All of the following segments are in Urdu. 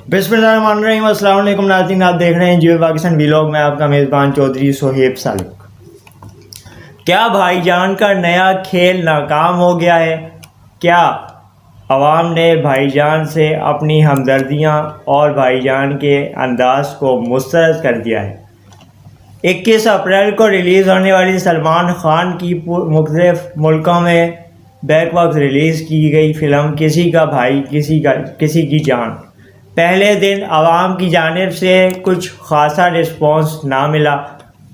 بسم اللہ الرحمن الرحیم۔ السلام علیکم ناظرین، آپ دیکھ رہے ہیں جیو پاکستان ویلاگ میں آپ کا میزبان چودھری سہیب سالک۔ کیا بھائی جان کا نیا کھیل ناکام ہو گیا ہے؟ کیا عوام نے بھائی جان سے اپنی ہمدردیاں اور بھائی جان کے انداز کو مسترد کر دیا ہے؟ 21 اپریل کو ریلیز ہونے والی سلمان خان کی مختلف ملکوں میں بیک وقت ریلیز کی گئی فلم کسی کا بھائی کسی کی جان پہلے دن عوام کی جانب سے کچھ خاصا رسپانس نہ ملا،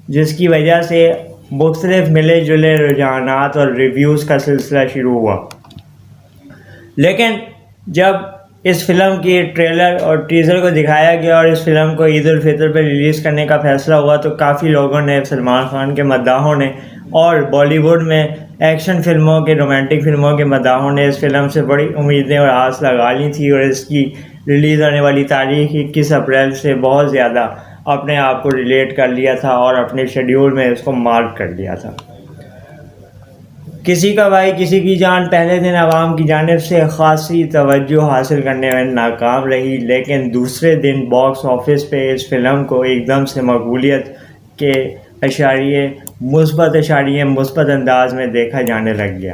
جس کی وجہ سے مختلف ملے جلے رجحانات اور ریویوز کا سلسلہ شروع ہوا۔ لیکن جب اس فلم کی ٹریلر اور ٹیزر کو دکھایا گیا اور اس فلم کو عید الفطر پہ ریلیز کرنے کا فیصلہ ہوا تو کافی لوگوں نے، سلمان خان کے مداحوں نے اور بالی ووڈ میں ایکشن فلموں کے، رومانٹک فلموں کے مداحوں نے اس فلم سے بڑی امیدیں اور آس لگا لی تھی اور اس کی ریلیز ہونے والی تاریخ 21 اپریل سے بہت زیادہ اپنے آپ کو ریلیٹ کر لیا تھا اور اپنے شیڈیول میں اس کو مارک کر لیا تھا۔ کسی کا بھائی کسی کی جان پہلے دن عوام کی جانب سے خاصی توجہ حاصل کرنے میں ناکام رہی، لیکن دوسرے دن باکس آفس پہ اس فلم کو ایک دم سے مقبولیت کے مثبت انداز میں دیکھا جانے لگ گیا۔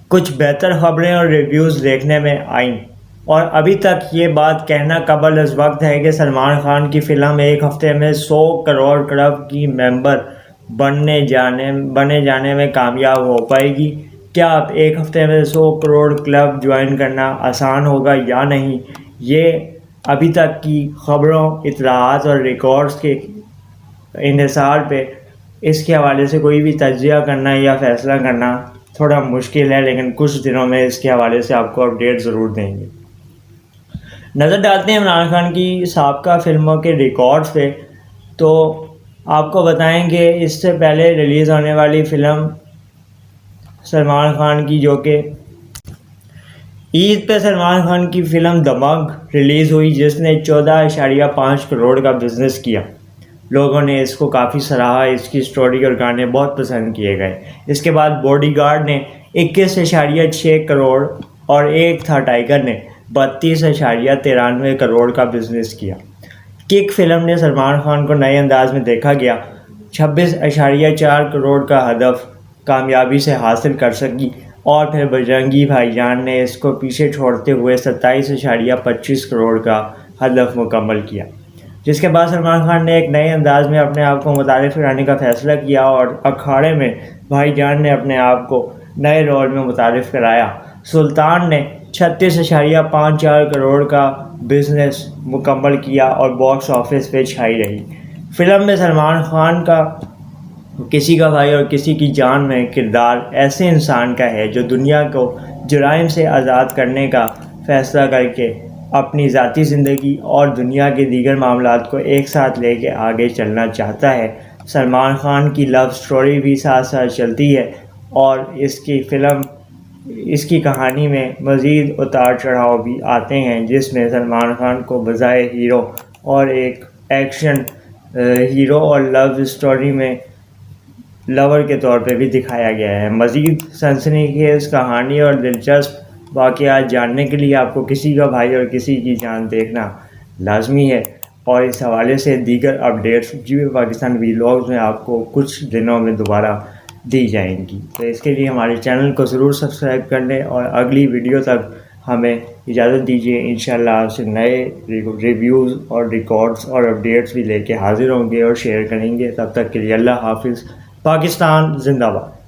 کچھ بہتر خبریں اور ریویوز دیکھنے میں آئیں، اور ابھی تک یہ بات کہنا قابل وقت ہے کہ سلمان خان کی فلم ایک ہفتے میں 100 کروڑ کلب کی ممبر بنے جانے میں کامیاب ہو پائے گی۔ کیا اب ایک ہفتے میں 100 کروڑ کلب جوائن کرنا آسان ہوگا یا نہیں، یہ ابھی تک کی خبروں، اطلاعات اور ریکارڈز کے انحصار پہ اس کے حوالے سے کوئی بھی تجزیہ کرنا یا فیصلہ کرنا تھوڑا مشکل ہے، لیکن کچھ دنوں میں اس کے حوالے سے آپ کو اپڈیٹ ضرور دیں گے۔ نظر ڈالتے ہیں عمران خان کی سابقہ فلموں کے ریکارڈز پہ، تو آپ کو بتائیں کہ اس سے پہلے ریلیز ہونے والی فلم سلمان خان کی، جو کہ عید پہ سلمان خان کی فلم دمنگ ریلیز ہوئی، جس نے 14.5 کروڑ کا بزنس کیا۔ لوگوں نے اس کو کافی سراہا، اس کی سٹوری اور گانے بہت پسند کیے گئے۔ اس کے بعد باڈی گارڈ نے 21.6 کروڑ اور ایک تھا ٹائیگر نے 32.93 کروڑ کا بزنس کیا۔ کک فلم نے سلمان خان کو نئے انداز میں دیکھا گیا، 26.4 کروڑ کا ہدف کامیابی سے حاصل کر سکی، اور پھر بجرنگی بھائی جان نے اس کو پیچھے چھوڑتے ہوئے 27.25 کروڑ کا ہدف مکمل کیا۔ جس کے بعد سلمان خان نے ایک نئے انداز میں اپنے آپ کو متعارف کرانے کا فیصلہ کیا اور اکھاڑے میں بھائی جان نے اپنے آپ کو نئے رول میں متعارف کرایا۔ سلطان نے 36.54 کروڑ کا بزنس مکمل کیا اور باکس آفس پہ چھائی رہی۔ فلم میں سلمان خان کا کسی کا بھائی اور کسی کی جان میں کردار ایسے انسان کا ہے جو دنیا کو جرائم سے آزاد کرنے کا فیصلہ کر کے اپنی ذاتی زندگی اور دنیا کے دیگر معاملات کو ایک ساتھ لے کے آگے چلنا چاہتا ہے۔ سلمان خان کی لو سٹوری بھی ساتھ ساتھ چلتی ہے، اور اس کی کہانی میں مزید اتار چڑھاؤ بھی آتے ہیں، جس میں سلمان خان کو بظاہر ہیرو اور ایک ایکشن ہیرو اور لو سٹوری میں لور کے طور پہ بھی دکھایا گیا ہے۔ مزید سنسنی خیز کہانی اور دلچسپ واقعات جاننے کے لیے آپ کو کسی کا بھائی اور کسی کی جان دیکھنا لازمی ہے، اور اس حوالے سے دیگر اپڈیٹس جیو پاکستان ویلاگز میں آپ کو کچھ دنوں میں دوبارہ دی جائیں گی۔ تو اس کے لیے ہمارے چینل کو ضرور سبسکرائب کر لیں، اور اگلی ویڈیو تک ہمیں اجازت دیجیے۔ انشاءاللہ آپ سے نئے ریویوز اور ریکارڈز اور اپڈیٹس بھی لے کے حاضر ہوں گے اور شیئر کریں گے۔ تب تک کے لیے اللہ حافظ۔ پاکستان زندہ باد۔